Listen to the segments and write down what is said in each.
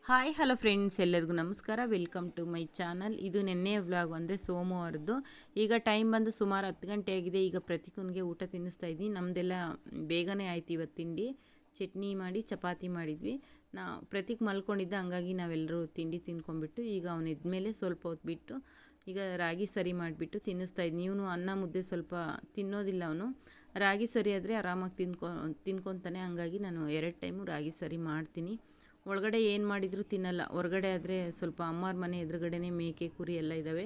Hi hello friends, ಎಲ್ಲರಿಗೂ ನಮಸ್ಕಾರ. Welcome to my channel. ಇದು ನೆನ್ನೆಯ ವ್ಲಾಗ್, ಅಂದರೆ ಸೋಮವಾರದ್ದು. ಈಗ ಟೈಮ್ ಬಂದು ಸುಮಾರು 10 ಗಂಟೆ ಆಗಿದೆ. ಈಗ ಪ್ರತಿಕೂನ್ಗೆ ಊಟ ತಿನ್ನಿಸ್ತಾ ಇದ್ದೀನಿ. ನಮ್ಮದೆಲ್ಲ ಬೇಗನೆ ಆಯ್ತು ಇವತ್ತು ತಿಂಡಿ. ಚಟ್ನಿ ಮಾಡಿ ಚಪಾತಿ ಮಾಡಿದ್ವಿ. ಪ್ರತೀಕ್ ಮಲ್ಕೊಂಡಿದ್ದ, ಹಂಗಾಗಿ ನಾವೆಲ್ಲರೂ ತಿಂಡಿ ತಿನ್ಕೊಂಡ್ಬಿಟ್ಟು ಈಗ ಅವನು ಎದ್ಮೇಲೆ ಸ್ವಲ್ಪ ಹೊತ್ತು ಬಿಟ್ಟು ಈಗ ರಾಗಿ ಸರಿ ಮಾಡಿಬಿಟ್ಟು ತಿನ್ನಿಸ್ತಾ ಇದ್ದೀನಿ. ಇವನು ಅನ್ನ ಮುದ್ದೆ ಸ್ವಲ್ಪ ತಿನ್ನೋದಿಲ್ಲ. ಅವನು ರಾಗಿ ಸರಿ ಆದರೆ ಆರಾಮಾಗಿ ತಿನ್ಕೊತಾನೆ. ಹಂಗಾಗಿ ನಾನು 2 ಟೈಮು ರಾಗಿ ಸರಿ ಮಾಡ್ತೀನಿ. ಒಳಗಡೆ ಏನು ಮಾಡಿದರೂ ತಿನ್ನಲ್ಲ. ಹೊರಗಡೆ ಆದರೆ ಸ್ವಲ್ಪ ಅಮ್ಮಾರ ಮನೆ ಎದುರುಗಡೆನೇ ಮೇಕೆ ಕುರಿ ಎಲ್ಲ ಇದ್ದಾವೆ.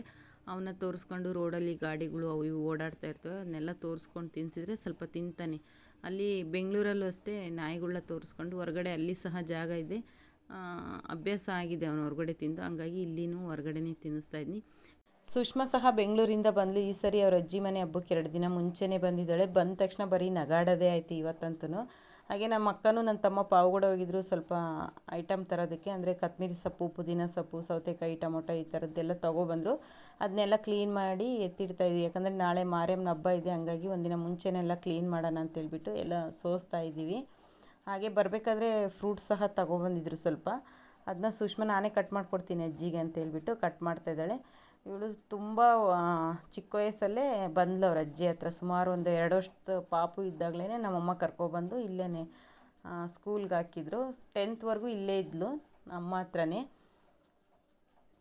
ಅವನ್ನ ತೋರಿಸ್ಕೊಂಡು ರೋಡಲ್ಲಿ ಗಾಡಿಗಳು ಅವು ಇವು ಓಡಾಡ್ತಾ ಇರ್ತವೆ, ಅದನ್ನೆಲ್ಲ ತೋರಿಸ್ಕೊಂಡು ತಿನ್ನಿಸಿದ್ರೆ ಸ್ವಲ್ಪ ತಿಂತಾನೆ. ಅಲ್ಲಿ ಬೆಂಗಳೂರಲ್ಲೂ ಅಷ್ಟೇ ನಾಯಿಗಳನ್ನ ತೋರಿಸ್ಕೊಂಡು ಹೊರಗಡೆ ಅಲ್ಲಿ ಸಹ ಜಾಗ ಇದೆ. ಅಭ್ಯಾಸ ಆಗಿದೆ ಅವನು ಹೊರಗಡೆ ತಿಂದು. ಹಂಗಾಗಿ ಇಲ್ಲಿನೂ ಹೊರಗಡೆನೇ ತಿನ್ನಿಸ್ತಾ ಇದ್ದೀನಿ. ಸುಷ್ಮಾ ಸಹ ಬೆಂಗಳೂರಿಂದ ಬಂದು ಈ ಸರಿ ಅವ್ರ ಅಜ್ಜಿ ಮನೆ ಹಬ್ಬಕ್ಕೆ 2 ದಿನ ಮುಂಚೆನೇ ಬಂದಿದ್ದಾಳೆ. ಬಂದ ತಕ್ಷಣ ಬರೀ ನಗಾಡೋದೇ ಆಯಿತು ಇವತ್ತಂತೂ. ಹಾಗೆ ನಮ್ಮ ಅಕ್ಕನೂ ನನ್ನ ತಮ್ಮ ಪಾವಗಡ ಹೋಗಿದ್ರು ಸ್ವಲ್ಪ ಐಟಮ್ ತರೋದಕ್ಕೆ. ಅಂದರೆ ಕೊತ್ತಂಬರಿ ಸೊಪ್ಪು, ಪುದೀನ ಸೊಪ್ಪು, ಸೌತೆಕಾಯಿ, ಟೊಮೊಟೊ ಈ ಥರದ್ದೆಲ್ಲ ತೊಗೊಬಂದರು. ಅದನ್ನೆಲ್ಲ ಕ್ಲೀನ್ ಮಾಡಿ ಎತ್ತಿಡ್ತಾಯಿದ್ವಿ. ಯಾಕಂದರೆ ನಾಳೆ ಮಾರಿಯಮ್ಮನ ಹಬ್ಬ ಇದೆ. ಹಂಗಾಗಿ ಒಂದಿನ ಮುಂಚೆನೆಲ್ಲ ಕ್ಲೀನ್ ಮಾಡೋಣ ಅಂತೇಳ್ಬಿಟ್ಟು ಎಲ್ಲ ಸೋಸ್ತಾ ಇದ್ದೀವಿ. ಹಾಗೆ ಬರಬೇಕಾದ್ರೆ ಫ್ರೂಟ್ಸ್ ಸಹ ತೊಗೊಬಂದಿದ್ರು ಸ್ವಲ್ಪ. ಅದನ್ನ ಸುಷ್ಮಾ ನಾನೇ ಕಟ್ ಮಾಡ್ಕೊಡ್ತೀನಿ ಅಜ್ಜಿಗೆ ಅಂತೇಳ್ಬಿಟ್ಟು ಕಟ್ ಮಾಡ್ತಾಯಿದ್ದಾಳೆ. ಇವಳು ತುಂಬ ಚಿಕ್ಕ ವಯಸ್ಸಲ್ಲೇ ಬಂದ್ಲು ಅವ್ರ ಅಜ್ಜಿ ಹತ್ರ. ಸುಮಾರು ಒಂದು 2 ವರ್ಷದ ಪಾಪು ಇದ್ದಾಗಲೇ ನಮ್ಮಮ್ಮ ಕರ್ಕೊಬಂದು ಇಲ್ಲೇ ಸ್ಕೂಲ್ಗೆ ಹಾಕಿದ್ರು. 10th ಇಲ್ಲೇ ಇದ್ಲು ಅಮ್ಮ ಹತ್ರನೇ.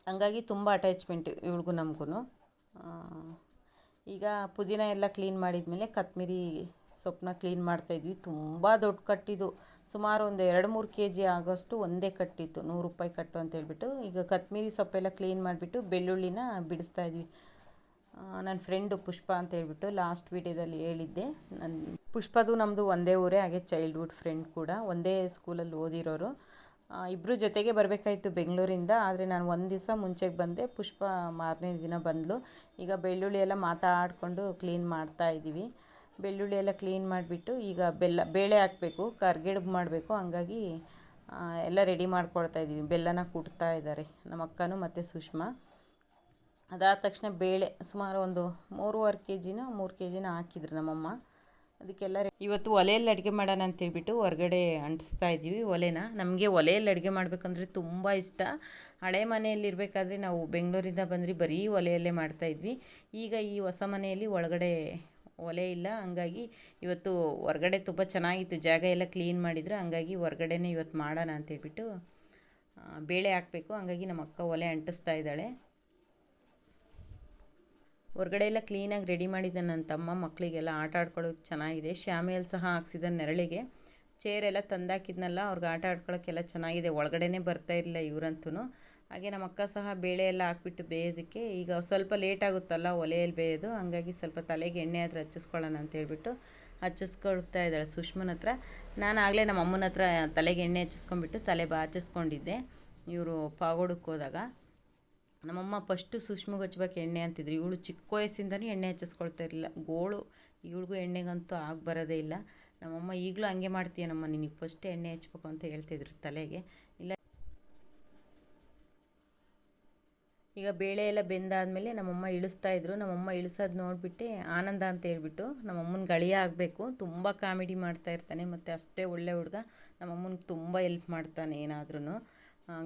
ಹಂಗಾಗಿ ತುಂಬ ಅಟ್ಯಾಚ್ಮೆಂಟ್ ಇವಳಿಗೂ ನಮಗೂ. ಈಗ ಪುದೀನ ಎಲ್ಲ ಕ್ಲೀನ್ ಮಾಡಿದ್ಮೇಲೆ ಕೊತ್ತಂಬರಿ ಸೊಪ್ಪನ್ನ ಕ್ಲೀನ್ ಮಾಡ್ತಾಯಿದ್ವಿ. ತುಂಬ ದೊಡ್ಡ ಕಟ್ಟಿದ್ದು, ಸುಮಾರು ಒಂದು 2-3 kg ಆಗೋಷ್ಟು ಒಂದೇ ಕಟ್ಟಿತ್ತು. 100 ರೂಪಾಯಿ ಕಟ್ಟು ಅಂತೇಳ್ಬಿಟ್ಟು. ಈಗ ಕೊತ್ತಂಬರಿ ಸೊಪ್ಪೆಲ್ಲ ಕ್ಲೀನ್ ಮಾಡಿಬಿಟ್ಟು ಬೆಳ್ಳುಳ್ಳಿನ ಬಿಡಿಸ್ತಾಯಿದ್ವಿ. ನನ್ನ ಫ್ರೆಂಡು ಪುಷ್ಪ ಅಂತೇಳ್ಬಿಟ್ಟು ಲಾಸ್ಟ್ ವೀಡಿಯೋದಲ್ಲಿ ಹೇಳಿದ್ದೆ. ಪುಷ್ಪದು ನಮ್ಮದು ಒಂದೇ ಊರೇ, ಹಾಗೆ ಚೈಲ್ಡ್ಹುಡ್ ಫ್ರೆಂಡ್ ಕೂಡ. ಒಂದೇ ಸ್ಕೂಲಲ್ಲಿ ಓದಿರೋರು. ಇಬ್ಬರು ಜೊತೆಗೆ ಬರಬೇಕಾಯ್ತು ಬೆಂಗಳೂರಿಂದ. ಆದರೆ ನಾನು ಒಂದು ದಿವಸ ಮುಂಚೆಗೆ ಬಂದೆ, ಪುಷ್ಪ ಮಾರನೇ ದಿನ ಬಂದಳು. ಈಗ ಬೆಳ್ಳುಳ್ಳಿ ಎಲ್ಲ ಮಾತಾಡಿಕೊಂಡು ಕ್ಲೀನ್ ಮಾಡ್ತಾಯಿದ್ದೀವಿ. ಬೆಳ್ಳುಳ್ಳಿ ಎಲ್ಲ ಕ್ಲೀನ್ ಮಾಡಿಬಿಟ್ಟು ಈಗ ಬೇಳೆ ಹಾಕಬೇಕು, ಕರ್ಗೆಡ್ಬು ಮಾಡಬೇಕು. ಹಂಗಾಗಿ ಎಲ್ಲ ರೆಡಿ ಮಾಡ್ಕೊಳ್ತಾಯಿದ್ದೀವಿ. ಬೆಲ್ಲನ ಕುಟ್ತಾ ಇದ್ದಾರೆ ನಮ್ಮ ಅಕ್ಕನೂ ಮತ್ತು ಸುಷ್ಮಾ. ಅದಾದ ತಕ್ಷಣ ಬೇಳೆ ಸುಮಾರು ಒಂದು 3.5 kg ಹಾಕಿದ್ರು ನಮ್ಮಮ್ಮ. ಅದಕ್ಕೆಲ್ಲ ಇವತ್ತು ಒಲೆಯಲ್ಲಿ ಅಡುಗೆ ಮಾಡೋಣ ಅಂತೇಳ್ಬಿಟ್ಟು ಹೊರಗಡೆ ಅಂಟಿಸ್ತಾ ಇದ್ದೀವಿ ಒಲೆನ. ನಮಗೆ ಒಲೆಯಲ್ಲಿ ಅಡುಗೆ ಮಾಡಬೇಕಂದ್ರೆ ತುಂಬ ಇಷ್ಟ. ಹಳೆ ಮನೆಯಲ್ಲಿರಬೇಕಾದ್ರೆ ನಾವು ಬೆಂಗಳೂರಿಂದ ಬಂದರೆ ಬರೀ ಒಲೆಯಲ್ಲೇ ಮಾಡ್ತಾಯಿದ್ವಿ. ಈಗ ಈ ಹೊಸ ಮನೆಯಲ್ಲಿ ಒಳಗಡೆ ಒಲೆ ಇಲ್ಲ. ಹಂಗಾಗಿ ಇವತ್ತು ಹೊರಗಡೆ ತುಂಬ ಚೆನ್ನಾಗಿತ್ತು, ಜಾಗ ಎಲ್ಲ ಕ್ಲೀನ್ ಮಾಡಿದ್ರು. ಹಂಗಾಗಿ ಹೊರಗಡೆನೇ ಇವತ್ತು ಮಾಡೋಣ ಅಂತೇಳ್ಬಿಟ್ಟು ಬೇಳೆ ಹಾಕಬೇಕು. ಹಂಗಾಗಿ ನಮ್ಮ ಅಕ್ಕ ಒಲೆ ಅಂಟಿಸ್ತಾ ಇದ್ದಾಳೆ. ಹೊರಗಡೆ ಎಲ್ಲ ಕ್ಲೀನಾಗಿ ರೆಡಿ ಮಾಡಿದ್ದ ನನ್ನ ತಮ್ಮ. ಮಕ್ಕಳಿಗೆಲ್ಲ ಆಟ ಆಡ್ಕೊಳ್ಳೋಕೆ ಚೆನ್ನಾಗಿದೆ. ಶಾಮಿಯಲ್ಲಿ ಸಹ ಹಾಕ್ಸಿದ ನೆರಳಿಗೆ. ಚೇರೆಲ್ಲ ತಂದಾಕಿದ್ನಲ್ಲ, ಅವ್ರಿಗೆ ಆಟ ಆಡ್ಕೊಳ್ಳೋಕ್ಕೆಲ್ಲ ಚೆನ್ನಾಗಿದೆ. ಒಳಗಡೆನೇ ಬರ್ತಾ ಇರಲಿಲ್ಲ ಇವರಂತೂ. ಹಾಗೆ ನಮ್ಮ ಅಕ್ಕ ಸಹ ಬೇಳೆ ಎಲ್ಲ ಹಾಕ್ಬಿಟ್ಟು ಬೇಯೋದಕ್ಕೆ. ಈಗ ಸ್ವಲ್ಪ ಲೇಟ್ ಆಗುತ್ತಲ್ಲ ಒಲೆಯಲ್ಲಿ ಬೇಯೋದು. ಹಂಗಾಗಿ ಸ್ವಲ್ಪ ತಲೆಗೆ ಎಣ್ಣೆ ಆದರೂ ಹಚ್ಚಿಸ್ಕೊಳ್ಳೋಣ ಅಂತೇಳ್ಬಿಟ್ಟು ಹಚ್ಚಿಸ್ಕೊಳ್ತಾ ಇದ್ದಾಳೆ ಸುಷ್ಮನ ಹತ್ರ. ನಾನು ಆಗಲೇ ನಮ್ಮ ಅಮ್ಮನ ಹತ್ರ ತಲೆಗೆ ಎಣ್ಣೆ ಹಚ್ಚಿಸ್ಕೊಂಡ್ಬಿಟ್ಟು ತಲೆ ಬಾಚಿಸ್ಕೊಂಡಿದ್ದೆ ಇವರು ಪಾಗೋಡಕ್ಕೆ ಹೋದಾಗ. ನಮ್ಮಮ್ಮ ಫಸ್ಟು ಸುಷ್ಮಿಗೆ ಹಚ್ಬೇಕು ಎಣ್ಣೆ ಅಂತಿದ್ರು. ಇವಳು ಚಿಕ್ಕ ವಯಸ್ಸಿಂದನೂ ಎಣ್ಣೆ ಹಚ್ಚಿಸ್ಕೊಳ್ತಾ ಇರಲಿಲ್ಲ. ಗೋಳು ಇವಳಿಗೂ ಎಣ್ಣೆಗಂತೂ ಆಗಿ ಬರೋದೇ ಇಲ್ಲ. ನಮ್ಮಮ್ಮ ಈಗಲೂ ಹಂಗೆ ಮಾಡ್ತೀಯನಮ್ಮ, ನಿನಗೆ ಫಸ್ಟ್ ಎಣ್ಣೆ ಹಚ್ಬೇಕು ಅಂತ ಹೇಳ್ತಿದ್ರು ತಲೆಗೆ. ಇಲ್ಲ ಈಗ ಬೇಳೆ ಎಲ್ಲ ಬೆಂದಾದಮೇಲೆ ನಮ್ಮಮ್ಮ ಇಳಿಸ್ತಾಯಿದ್ರು. ನಮ್ಮಮ್ಮ ಇಳಿಸೋದು ನೋಡಿಬಿಟ್ಟೆ ಆನಂದ ಅಂತ ಹೇಳ್ಬಿಟ್ಟು ನಮ್ಮಮ್ಮನ ಗಳಿಯ ಆಗಬೇಕು. ತುಂಬ ಕಾಮಿಡಿ ಮಾಡ್ತಾಯಿರ್ತಾನೆ ಮತ್ತು ಅಷ್ಟೇ ಒಳ್ಳೆ ಹುಡುಗ. ನಮ್ಮಮ್ಮನಿಗೆ ತುಂಬ ಹೆಲ್ಪ್ ಮಾಡ್ತಾನೆ. ಏನಾದ್ರೂ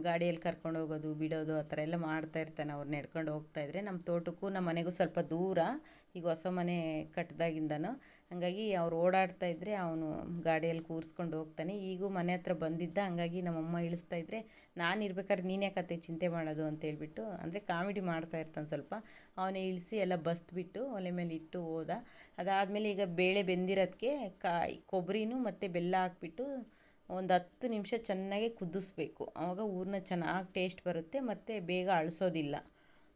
ಗಾಡಿಯಲ್ಲಿ ಕರ್ಕೊಂಡು ಹೋಗೋದು ಬಿಡೋದು ಆ ಥರ ಎಲ್ಲ ಮಾಡ್ತಾಯಿರ್ತಾನೆ. ಅವ್ರು ನಡ್ಕೊಂಡು ಹೋಗ್ತಾಯಿದ್ರೆ ನಮ್ಮ ತೋಟಕ್ಕೂ ನಮ್ಮ ಮನೆಗೂ ಸ್ವಲ್ಪ ದೂರ. ಈಗ ಹೊಸ ಮನೆ ಕಟ್ಟಿದಾಗಿಂದನೂ. ಹಾಗಾಗಿ ಅವ್ರು ಓಡಾಡ್ತಾಯಿದ್ರೆ ಅವನು ಗಾಡಿಯಲ್ಲಿ ಕೂರಿಸ್ಕೊಂಡು ಹೋಗ್ತಾನೆ. ಈಗೂ ಮನೆ ಹತ್ರ ಬಂದಿದ್ದ. ಹಂಗಾಗಿ ನಮ್ಮಮ್ಮ ಇಳಿಸ್ತಾಯಿದ್ರೆ ನಾನು ಇರ್ಬೇಕಾದ್ರೆ ನೀನು ಯಾಕತ್ತೆ ಚಿಂತೆ ಮಾಡೋದು ಅಂತೇಳ್ಬಿಟ್ಟು, ಅಂದರೆ ಕಾಮಿಡಿ ಮಾಡ್ತಾಯಿರ್ತಾನೆ ಸ್ವಲ್ಪ. ಅವನೇ ಇಳಿಸಿ ಎಲ್ಲ ಬಸ್ಬಿಟ್ಟು ಒಲೆ ಮೇಲೆ ಇಟ್ಟು ಹೋದ. ಅದಾದಮೇಲೆ ಈಗ ಬೇಳೆ ಬೆಂದಿರೋದಕ್ಕೆ ಕೊಬ್ಬರಿನೂ ಮತ್ತು ಬೆಲ್ಲ ಹಾಕ್ಬಿಟ್ಟು ಒಂದು 10 ನಿಮಿಷ ಚೆನ್ನಾಗಿ ಕುದಿಸ್ಬೇಕು. ಆವಾಗ ಹೂರಣ ಚೆನ್ನಾಗಿ ಟೇಸ್ಟ್ ಬರುತ್ತೆ ಮತ್ತು ಬೇಗ ಅಳಿಸೋದಿಲ್ಲ.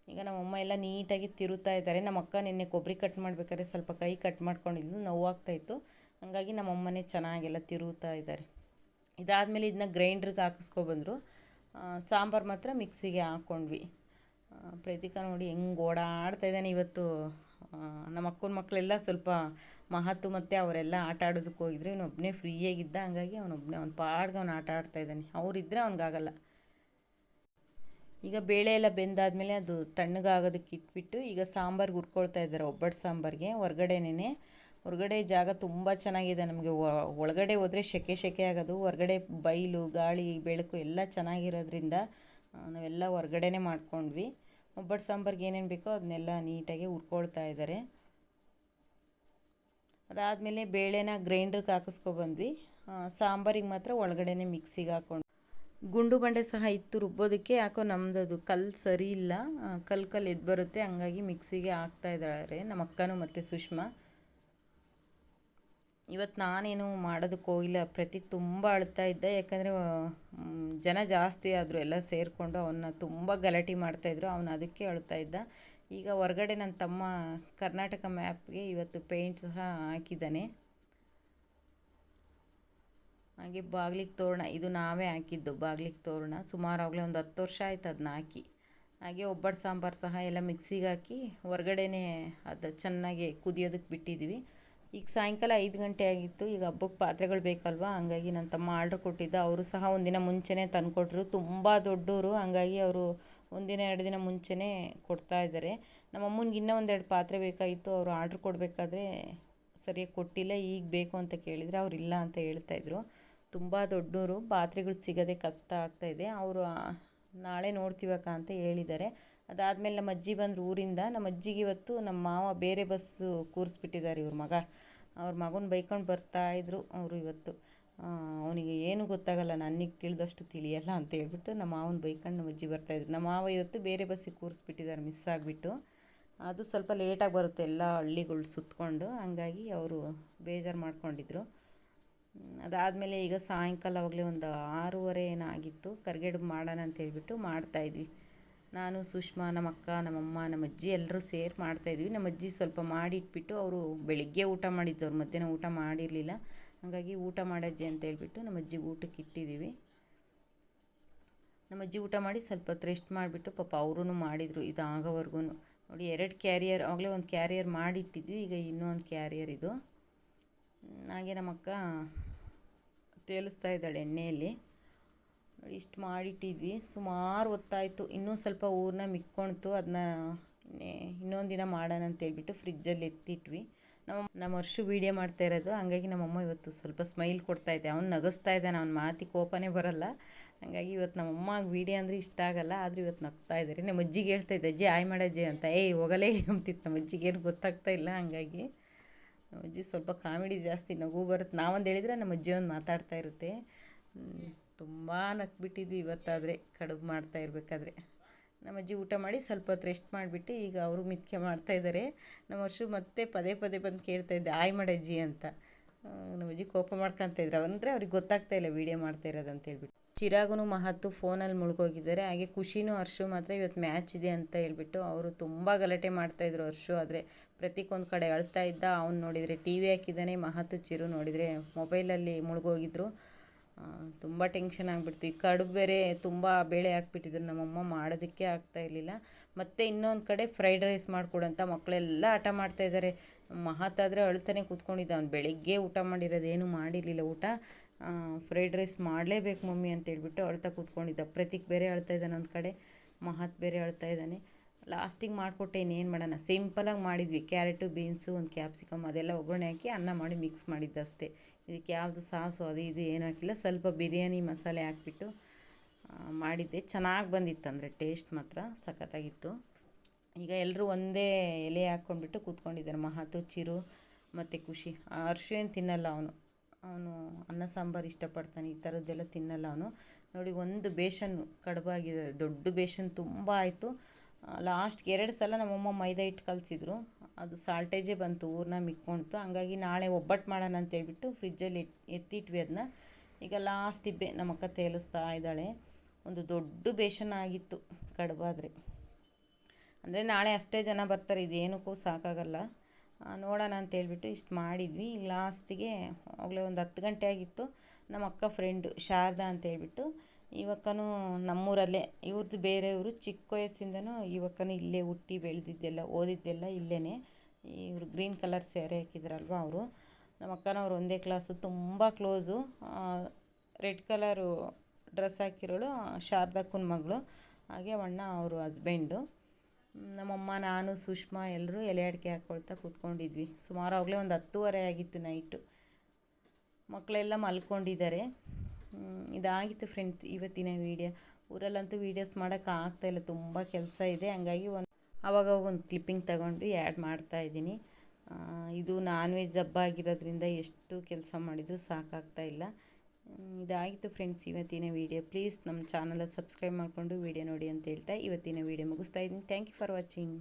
ಈಗ ನಮ್ಮಮ್ಮ ಎಲ್ಲ ನೀಟಾಗಿ ತಿರುತ್ತಾ ಇದ್ದಾರೆ. ನಮ್ಮ ಅಕ್ಕ ನಿನ್ನೆ ಕೊಬ್ಬರಿ ಕಟ್ ಮಾಡಬೇಕಾದ್ರೆ ಸ್ವಲ್ಪ ಕೈ ಕಟ್ ಮಾಡ್ಕೊಂಡಿದ್ದು ನೋವಾಗ್ತಾಯಿತ್ತು. ಹಾಗಾಗಿ ನಮ್ಮಮ್ಮನೇ ಚೆನ್ನಾಗೆಲ್ಲ ತಿರುತ್ತಾ ಇದ್ದಾರೆ. ಇದಾದಮೇಲೆ ಇದನ್ನ ಗ್ರೈಂಡ್ರಿಗೆ ಹಾಕಿಸ್ಕೊಬಂದರು. ಸಾಂಬಾರು ಮಾತ್ರ ಮಿಕ್ಸಿಗೆ ಹಾಕ್ಕೊಂಡ್ವಿ. ಪ್ರತೀಕ ನೋಡಿ ಹೆಂಗೆ ಓಡಾಡ್ತಾ ಇದ್ದಾನೆ ಇವತ್ತು. ನಮ್ಮ ಅಕ್ಕನ ಮಕ್ಕಳೆಲ್ಲ ಸ್ವಲ್ಪ ಮಹತ್ತು ಮತ್ತು ಅವರೆಲ್ಲ ಆಟ ಆಡೋದಕ್ಕೆ ಹೋಗಿದ್ರು. ಇವನೊಬ್ಬನೇ ಫ್ರೀಯಾಗಿದ್ದ. ಹಂಗಾಗಿ ಅವನೊಬ್ಬನೇ ಅವ್ನ ಪಾಡ್ಗೆ ಅವ್ನು ಆಟ ಆಡ್ತಾಯಿದ್ದಾನೆ. ಅವರಿದ್ದರೆ ಅವ್ನಿಗಾಗಲ್ಲ. ಈಗ ಬೇಳೆ ಎಲ್ಲ ಬೆಂದಾದಮೇಲೆ ಅದು ತಣ್ಣಗಾಗೋದಕ್ಕೆ ಇಟ್ಬಿಟ್ಟು ಈಗ ಸಾಂಬಾರ್ಗೆ ಹುರ್ಕೊಳ್ತಾ ಇದ್ದಾರೆ. ಒಬ್ಬಟ್ಟು ಸಾಂಬಾರಿಗೆ ಹೊರಗಡೆನೇ ಹೊರಗಡೆ ಜಾಗ ತುಂಬ ಚೆನ್ನಾಗಿದೆ ನಮಗೆ. ಒಳಗಡೆ ಹೋದರೆ ಸೆಕೆ ಆಗೋದು, ಹೊರಗಡೆ ಬಯಲು ಗಾಳಿ ಬೆಳಕು ಎಲ್ಲ ಚೆನ್ನಾಗಿರೋದ್ರಿಂದ ನಾವೆಲ್ಲ ಹೊರಗಡೆನೇ ಮಾಡ್ಕೊಂಡ್ವಿ. ಒಬ್ಬಟ್ಟು ಸಾಂಬಾರ್ಗೆ ಏನೇನು ಬೇಕೋ ಅದನ್ನೆಲ್ಲ ನೀಟಾಗಿ ಹುರ್ಕೊಳ್ತಾ ಇದ್ದಾರೆ. ಅದಾದಮೇಲೆ ಬೇಳೆನ ಗ್ರೈಂಡ್ರಿಗೆ ಹಾಕಿಸ್ಕೊಬಂದ್ವಿ. ಸಾಂಬಾರಿಗೆ ಮಾತ್ರ ಒಳಗಡೆನೇ ಮಿಕ್ಸಿಗೆ ಹಾಕ್ಕೊಂಡು, ಗುಂಡು ಬಂಡೆ ಸಹ ಇತ್ತು ರುಬ್ಬೋದಕ್ಕೆ. ಯಾಕೋ ನಮ್ಮದು ಕಲ್ಲು ಸರಿ ಇಲ್ಲ, ಕಲ್ಲು ಎದ್ದು ಬರುತ್ತೆ, ಹಂಗಾಗಿ ಮಿಕ್ಸಿಗೆ ಹಾಕ್ತಾಯಿದ್ದಾರೆ ನಮ್ಮ ಅಕ್ಕನೂ ಮತ್ತು ಸುಷ್ಮಾ. ಇವತ್ತು ನಾನೇನು ಮಾಡೋದಕ್ಕೆ ಹೋಗಿಲ್ಲ. ಪ್ರತೀಕ್ ತುಂಬ ಅಳ್ತಾ ಇದ್ದ, ಯಾಕಂದರೆ ಜನ ಜಾಸ್ತಿ ಆದರು, ಎಲ್ಲ ಸೇರಿಕೊಂಡು ಅವನ್ನ ತುಂಬ ಗಲಾಟೆ ಮಾಡ್ತಾಯಿದ್ರು. ಅವನು ಅದಕ್ಕೆ ಅಳ್ತಾ ಇದ್ದ. ಈಗ ಹೊರಗಡೆ ನನ್ನ ತಮ್ಮ ಕರ್ನಾಟಕ ಮ್ಯಾಪ್ಗೆ ಇವತ್ತು ಪೇಂಟ್ ಸಹ ಹಾಕಿದ್ದಾನೆ. ಹಾಗೆ ಬಾಗಿಲಿಗೆ ತೋರಣ, ಇದು ನಾವೇ ಹಾಕಿದ್ದು ಬಾಗಿಲಿಗೆ ತೋರಣ. ಸುಮಾರಾಗಲೇ ಒಂದು 10 ವರ್ಷ ಆಯ್ತು ಅದನ್ನ ಹಾಕಿ. ಹಾಗೆ ಒಬ್ಬಟ್ಟು ಸಾಂಬಾರು ಸಹ ಎಲ್ಲ ಮಿಕ್ಸಿಗೆ ಹಾಕಿ ಹೊರಗಡೆನೇ ಅದು ಚೆನ್ನಾಗಿ ಕುದಿಯೋದಕ್ಕೆ ಬಿಟ್ಟಿದ್ವಿ. ಈಗ ಸಾಯಂಕಾಲ 5 ಗಂಟೆ ಆಗಿತ್ತು. ಈಗ ಹಬ್ಬಕ್ಕೆ ಪಾತ್ರೆಗಳು ಬೇಕಲ್ವ, ಹಂಗಾಗಿ ನನ್ನ ತಮ್ಮ ಆರ್ಡ್ರ್ ಕೊಟ್ಟಿದ್ದ. ಅವರು ಸಹ ಒಂದಿನ ಮುಂಚೆನೇ ತಂದುಕೊಟ್ರು. ತುಂಬ ದೊಡ್ಡವರು, ಹಂಗಾಗಿ ಅವರು ಒಂದಿನ 2 ದಿನ ಮುಂಚೆನೇ ಕೊಡ್ತಾಯಿದ್ದಾರೆ. ನಮ್ಮ ಅಮ್ಮನಿಗೆ ಇನ್ನೂ 1-2 ಪಾತ್ರೆ ಬೇಕಾಗಿತ್ತು. ಅವರು ಆರ್ಡ್ರ್ ಕೊಡಬೇಕಾದ್ರೆ ಸರಿಯಾಗಿ ಕೊಟ್ಟಿಲ್ಲ. ಈಗ ಬೇಕು ಅಂತ ಕೇಳಿದರೆ ಅವ್ರು ಇಲ್ಲ ಅಂತ ಹೇಳ್ತಾಯಿದ್ರು. ತುಂಬ ದೊಡ್ಡವರು, ಪಾತ್ರೆಗಳು ಸಿಗೋದೇ ಕಷ್ಟ ಆಗ್ತಾಯಿದೆ. ಅವರು ನಾಳೆ ನೋಡ್ತೀವಕ್ಕ ಅಂತ ಹೇಳಿದ್ದಾರೆ. ಅದಾದಮೇಲೆ ನಮ್ಮ ಅಜ್ಜಿ ಬಂದರು ಊರಿಂದ. ನಮ್ಮ ಅಜ್ಜಿಗೆ ಇವತ್ತು ನಮ್ಮ ಮಾವ ಬೇರೆ ಬಸ್ಸು ಕೂರಿಸ್ಬಿಟ್ಟಿದ್ದಾರೆ. ಅವ್ರ ಮಗನ ಬೈಕೊಂಡು ಬರ್ತಾಯಿದ್ರು ಅವರು ಇವತ್ತು. ಅವನಿಗೆ ಏನೂ ಗೊತ್ತಾಗಲ್ಲ, ನನಗೆ ತಿಳಿದಷ್ಟು ತಿಳಿಯಲ್ಲ ಅಂತ ಹೇಳ್ಬಿಟ್ಟು ನಮ್ಮ ಮಾವನ ಬೈಕೊಂಡು ನಮ್ಮ ಅಜ್ಜಿ ಬರ್ತಾಯಿದ್ರು. ನಮ್ಮ ಮಾವ ಇವತ್ತು ಬೇರೆ ಬಸ್ಸಿಗೆ ಕೂರಿಸ್ಬಿಟ್ಟಿದ್ದಾರೆ ಮಿಸ್ ಆಗಿಬಿಟ್ಟು. ಅದು ಸ್ವಲ್ಪ ಲೇಟಾಗಿ ಬರುತ್ತೆ, ಎಲ್ಲ ಹಳ್ಳಿಗಳು ಸುತ್ತಕೊಂಡು, ಹಂಗಾಗಿ ಅವರು ಬೇಜಾರು ಮಾಡ್ಕೊಂಡಿದ್ರು. ಅದಾದಮೇಲೆ ಈಗ ಸಾಯಂಕಾಲ ಆವಾಗಲೇ ಒಂದು 6:30 ಏನಾಗಿತ್ತು. ಕರಿಗಡುಬು ಮಾಡೋಣ ಅಂತ ಹೇಳ್ಬಿಟ್ಟು ಮಾಡ್ತಾಯಿದ್ವಿ. ನಾನು, ಸುಷ್ಮಾ, ನಮ್ಮ ಅಕ್ಕ, ನಮ್ಮಮ್ಮ, ನಮ್ಮ ಅಜ್ಜಿ ಎಲ್ಲರೂ ಸೇರಿ ಮಾಡ್ತಾಯಿದ್ವಿ. ನಮ್ಮ ಅಜ್ಜಿ ಸ್ವಲ್ಪ ಮಾಡಿಟ್ಬಿಟ್ಟು, ಅವರು ಬೆಳಿಗ್ಗೆ ಊಟ ಮಾಡಿದ್ದವ್ರು, ಮಧ್ಯಾಹ್ನ ಊಟ ಮಾಡಿರಲಿಲ್ಲ. ಹಾಗಾಗಿ ಊಟ ಮಾಡಜ್ಜಿ ಅಂತ ಹೇಳ್ಬಿಟ್ಟು ನಮ್ಮ ಅಜ್ಜಿಗೆ ಊಟಕ್ಕೆ ಇಟ್ಟಿದ್ದೀವಿ. ನಮ್ಮ ಅಜ್ಜಿ ಊಟ ಮಾಡಿ ಸ್ವಲ್ಪ ಹೊತ್ತು ರೆಸ್ಟ್ ಮಾಡಿಬಿಟ್ಟು ಪಾಪ ಅವರೂ ಮಾಡಿದರು ಇದು ಆಗೋವರೆಗೂ. ನೋಡಿ 2 ಕ್ಯಾರಿಯರ್, ಆಗಲೇ ಒಂದು ಕ್ಯಾರಿಯರ್ ಮಾಡಿಟ್ಟಿದ್ವಿ, ಈಗ ಇನ್ನೂ ಒಂದು ಕ್ಯಾರಿಯರ್ ಇದು. ಹಾಗೆ ನಮ್ಮ ಅಕ್ಕ ತೇಲಿಸ್ತಾ ಇದ್ದಾಳೆ ಎಣ್ಣೆಯಲ್ಲಿ. ನೋಡಿ ಇಷ್ಟು ಮಾಡಿಟ್ಟಿದ್ವಿ. ಸುಮಾರು ಹೊತ್ತಾಯಿತು, ಇನ್ನೂ ಸ್ವಲ್ಪ ಊರನ್ನ ಮಿಕ್ಕೊಳ್ತು. ಅದನ್ನ ಇನ್ನೊಂದು ದಿನ ಮಾಡೋಣ ಅಂತೇಳ್ಬಿಟ್ಟು ಫ್ರಿಜ್ಜಲ್ಲಿ ಎತ್ತಿಟ್ವಿ. ನಮ್ಮ ವರ್ಷ ವೀಡಿಯೋ ಮಾಡ್ತಾ ಇರೋದು, ಹಂಗಾಗಿ ನಮ್ಮಮ್ಮ ಇವತ್ತು ಸ್ವಲ್ಪ ಸ್ಮೈಲ್ ಕೊಡ್ತಾಯಿದ್ದೆ. ಅವ್ನು ನಗಿಸ್ತಾ ಇದ್ದಾನೆ, ಅವ್ನ ಮಾತಿಗೆ ಕೋಪನೇ ಬರೋಲ್ಲ. ಹಾಗಾಗಿ ಇವತ್ತು ನಮ್ಮಮ್ಮಗೆ ವೀಡಿಯೋ ಅಂದರೆ ಇಷ್ಟ ಆಗೋಲ್ಲ, ಆದರೂ ಇವತ್ತು ನಗ್ತಾ ಇದ್ದಾರೆ. ನಮ್ಮ ಅಜ್ಜಿಗೆ ಹೇಳ್ತಾಯಿದ್ದೆ, ಅಜ್ಜಿ ಆಯ್ ಮಾಡಜ್ಜಿ ಅಂತ. ಹೋಗಲೇ ಅಂತಿತ್ತು ನಮ್ಮ ಅಜ್ಜಿಗೆ, ಏನು ಗೊತ್ತಾಗ್ತಾ ಇಲ್ಲ. ಹಂಗಾಗಿ ನಮ್ಮ ಅಜ್ಜಿ ಸ್ವಲ್ಪ ಕಾಮಿಡಿ ಜಾಸ್ತಿ, ನಗು ಬರುತ್ತೆ. ನಾವೊಂದು ಹೇಳಿದ್ರೆ ನಮ್ಮ ಅಜ್ಜಿ ಒಂದು ಮಾತಾಡ್ತಾ ಇರುತ್ತೆ. ತುಂಬ ನಕ್ಬಿಟ್ಟಿದ್ವಿ ಇವತ್ತಾದರೆ ಕಡುಬು ಮಾಡ್ತಾ ಇರಬೇಕಾದ್ರೆ. ನಮ್ಮ ಅಜ್ಜಿ ಊಟ ಮಾಡಿ ಸ್ವಲ್ಪ ಹೊತ್ತು ರೆಸ್ಟ್ ಮಾಡಿಬಿಟ್ಟು ಈಗ ಅವರು ಮಿತ್ಕೆ ಮಾಡ್ತಾಯಿದ್ದಾರೆ. ನಮ್ಮ ವರ್ಷ ಮತ್ತೆ ಪದೇ ಬಂದು ಕೇಳ್ತಾಯಿದ್ದೆ ಆಯ್ ಮಾಡಜ್ಜಿ ಅಂತ. ನಮ್ಮ ಅಜ್ಜಿ ಕೋಪ ಮಾಡ್ಕೊತಾಯಿದ್ರು. ಅಂದರೆ ಅವ್ರಿಗೆ ಗೊತ್ತಾಗ್ತಾ ಇಲ್ಲ ವೀಡಿಯೋ ಮಾಡ್ತಾ ಇರೋದು ಅಂತ ಹೇಳ್ಬಿಟ್ಟು. ಚಿರಾಗೂ ಮಹತ್ತು ಫೋನಲ್ಲಿ ಮುಳುಗೋಗಿದ್ದಾರೆ. ಹಾಗೆ ಖುಷಿನೂ ಹರ್ಷು ಮಾತ್ರ ಇವತ್ತು ಮ್ಯಾಚ್ ಇದೆ ಅಂತ ಹೇಳ್ಬಿಟ್ಟು ಅವರು ತುಂಬ ಗಲಾಟೆ ಮಾಡ್ತಾಯಿದ್ರು. ಹರ್ಷು ಆದರೆ ಪ್ರತೀಕ್ ಒಂದು ಕಡೆ ಅಳ್ತಾ ಇದ್ದ. ಅವ್ನು ನೋಡಿದರೆ ಟಿ ವಿ ಹಾಕಿದ್ದಾನೆ. ಮಹತ್ತು ಚಿರು ನೋಡಿದರೆ ಮೊಬೈಲಲ್ಲಿ ಮುಳುಗೋಗಿದ್ರು. ತುಂಬ ಟೆನ್ಷನ್ ಆಗಿಬಿಡ್ತು. ಈ ಕಡುಬು ಬೇರೆ ತುಂಬ ಬೇಳೆ ಹಾಕ್ಬಿಟ್ಟಿದ್ರು, ನಮ್ಮಮ್ಮ ಮಾಡೋದಕ್ಕೆ ಆಗ್ತಾಯಿರಲಿಲ್ಲ. ಮತ್ತು ಇನ್ನೊಂದು ಕಡೆ ಫ್ರೈಡ್ ರೈಸ್ ಮಾಡಿಕೊಡಂತ ಮಕ್ಕಳೆಲ್ಲ ಹಠ ಮಾಡ್ತಾಯಿದ್ದಾರೆ. ಮಹತ್ತಾದರೆ ಅಳ್ತಾನೆ ಕೂತ್ಕೊಂಡಿದ್ದ. ಅವ್ನು ಬೆಳಿಗ್ಗೆ ಊಟ ಮಾಡಿರೋದೇನು ಮಾಡಿರಲಿಲ್ಲ ಊಟ. ಫ್ರೈಡ್ ರೈಸ್ ಮಾಡಲೇಬೇಕು ಮಮ್ಮಿ ಅಂತೇಳ್ಬಿಟ್ಟು ಅಳ್ತಾ ಕೂತ್ಕೊಂಡಿದ್ದ. ಪ್ರತೀಕ್ ಬೇರೆ ಅಳ್ತಾ ಇದ್ದಾನೆ ಒಂದು ಕಡೆ, ಮಹತ್ ಬೇರೆ ಅಳ್ತಾ ಇದ್ದಾನೆ. ಲಾಸ್ಟಿಗೆ ಮಾಡಿಕೊಟ್ಟೆ, ಇನ್ನೇನು ಮಾಡೋಣ. ಸಿಂಪಲಾಗಿ ಮಾಡಿದ್ವಿ, ಕ್ಯಾರೆಟು, ಬೀನ್ಸು, ಒಂದು ಕ್ಯಾಪ್ಸಿಕಮ್ ಅದೆಲ್ಲ ಒಗ್ಗರಣೆ ಹಾಕಿ ಅನ್ನ ಮಾಡಿ ಮಿಕ್ಸ್ ಮಾಡಿದ್ದಷ್ಟೇ. ಇದಕ್ಕೆ ಯಾವುದು ಸಾಸು ಅದು ಇದು ಏನೂ ಹಾಕಿಲ್ಲ. ಸ್ವಲ್ಪ ಬಿರಿಯಾನಿ ಮಸಾಲೆ ಹಾಕ್ಬಿಟ್ಟು ಮಾಡಿದ್ದೆ. ಚೆನ್ನಾಗಿ ಬಂದಿತ್ತು, ಅಂದರೆ ಟೇಸ್ಟ್ ಮಾತ್ರ ಸಖತ್ತಾಗಿತ್ತು. ಈಗ ಎಲ್ಲರೂ ಒಂದೇ ಎಲೆ ಹಾಕ್ಕೊಂಡ್ಬಿಟ್ಟು ಕೂತ್ಕೊಂಡಿದ್ದಾರೆ. ಮಹತು, ಚಿರು ಮತ್ತು ಖುಷಿ. ಹರ್ಷ ಏನು ತಿನ್ನಲ್ಲ, ಅವನು ಅನ್ನ ಸಾಂಬಾರು ಇಷ್ಟಪಡ್ತಾನೆ, ಈ ಥರದ್ದೆಲ್ಲ ತಿನ್ನಲ್ಲ ಅವನು. ನೋಡಿ ಒಂದು ಬೇಷನ್ನು ಕಡುಬಾಗಿದೆ, ದೊಡ್ಡ ಬೇಷನ್ ತುಂಬ ಆಯಿತು. ಲಾಸ್ಟ್ಗೆ 2 ಸಲ ನಮ್ಮಮ್ಮ ಮೈದಾ ಹಿಟ್ಟು ಕಲಿಸಿದ್ರು, ಅದು ಸಾಲ್ಟೇಜೇ ಬಂತು, ಊರನ್ನ ಮಿಕ್ಕೊಳ್ತು. ಹಂಗಾಗಿ ನಾಳೆ ಒಬ್ಬಟ್ಟು ಮಾಡೋಣ ಅಂತೇಳ್ಬಿಟ್ಟು ಫ್ರಿಜ್ಜಲ್ಲಿ ಎತ್ತಿಟ್ವಿ ಅದನ್ನ. ಈಗ ಲಾಸ್ಟ್ ಇಬ್ಬೆ ನಮ್ಮ ಅಕ್ಕ ತೇಲಿಸ್ತಾ ಇದ್ದಾಳೆ. ಒಂದು ದೊಡ್ಡ ಬೇಷನ್ ಆಗಿತ್ತು ಕಡುಬಾದರೆ. ಅಂದರೆ ನಾಳೆ ಅಷ್ಟೇ ಜನ ಬರ್ತಾರೆ, ಇದೇನಕ್ಕೂ ಸಾಕಾಗಲ್ಲ. ನೋಡೋಣ ಅಂತೇಳ್ಬಿಟ್ಟು ಇಷ್ಟು ಮಾಡಿದ್ವಿ. ಲಾಸ್ಟಿಗೆ ಆಗಲೇ ಒಂದು 10 ಗಂಟೆ ಆಗಿತ್ತು. ನಮ್ಮ ಅಕ್ಕ ಫ್ರೆಂಡು ಶಾರದಾ ಅಂತೇಳ್ಬಿಟ್ಟು, ಇವಕ್ಕನೂ ನಮ್ಮೂರಲ್ಲೇ, ಇವ್ರದ್ದು ಬೇರೆಯವರು, ಚಿಕ್ಕ ವಯಸ್ಸಿಂದನೂ ಇವಕ್ಕನೂ ಇಲ್ಲೇ ಹುಟ್ಟಿ ಬೆಳೆದಿದ್ದೆಲ್ಲ ಓದಿದ್ದೆಲ್ಲ ಇಲ್ಲೇ. ಇವರು ಗ್ರೀನ್ ಕಲರ್ ಸ್ಯಾರಿ ಹಾಕಿದ್ರಲ್ವ ಅವರು. ನಮ್ಮ ಅಕ್ಕನವ್ರು ಒಂದೇ ಕ್ಲಾಸು, ತುಂಬ ಕ್ಲೋಸು. ರೆಡ್ ಕಲರು ಡ್ರೆಸ್ ಹಾಕಿರೋಳು ಶಾರದಕ್ಕನ ಮಗಳು. ಹಾಗೆ ಅಣ್ಣ ಅವರು ಹಸ್ಬೆಂಡು. ನಮ್ಮಮ್ಮ ನಾನು ಸುಷ್ಮಾ ಎಲ್ಲರೂ ಎಲೆ ಅಡಿಕೆ ಹಾಕ್ಕೊಳ್ತಾ ಕೂತ್ಕೊಂಡಿದ್ವಿ. ಸುಮಾರು ಆಗಲೇ ಒಂದು 10:30 ಆಗಿತ್ತು ನೈಟು. ಮಕ್ಕಳೆಲ್ಲ ಮಲ್ಕೊಂಡಿದ್ದಾರೆ. ಇದಾಗಿತ್ತು ಫ್ರೆಂಡ್ಸ್ ಇವತ್ತಿನ ವೀಡಿಯೋ. ಊರಲ್ಲಂತೂ ವೀಡಿಯೋಸ್ ಮಾಡೋಕ್ಕೆ ಆಗ್ತಾಯಿಲ್ಲ, ತುಂಬ ಕೆಲಸ ಇದೆ. ಹಂಗಾಗಿ ಆವಾಗ ಒಂದು ಕ್ಲಿಪ್ಪಿಂಗ್ ತಗೊಂಡು ಆ್ಯಡ್ ಮಾಡ್ತಾಯಿದ್ದೀನಿ. ಇದು ನಾನ್ ವೆಜ್ ಹಬ್ಬ ಆಗಿರೋದ್ರಿಂದ ಎಷ್ಟು ಕೆಲಸ ಮಾಡಿದರೂ ಸಾಕಾಗ್ತಾಯಿಲ್ಲ. ಇದಾಗಿತ್ತು ಫ್ರೆಂಡ್ಸ್ ಇವತ್ತಿನ ವೀಡಿಯೋ. ಪ್ಲೀಸ್ ನಮ್ಮ ಚಾನಲ್ ಸಬ್ಸ್ಕ್ರೈಬ್ ಮಾಡಿಕೊಂಡು ವೀಡಿಯೋ ನೋಡಿ ಅಂತ ಹೇಳ್ತಾ ಇವತ್ತಿನ ವೀಡಿಯೋ ಮುಗಿಸ್ತಾ ಇದ್ದೀನಿ. Thank you for watching.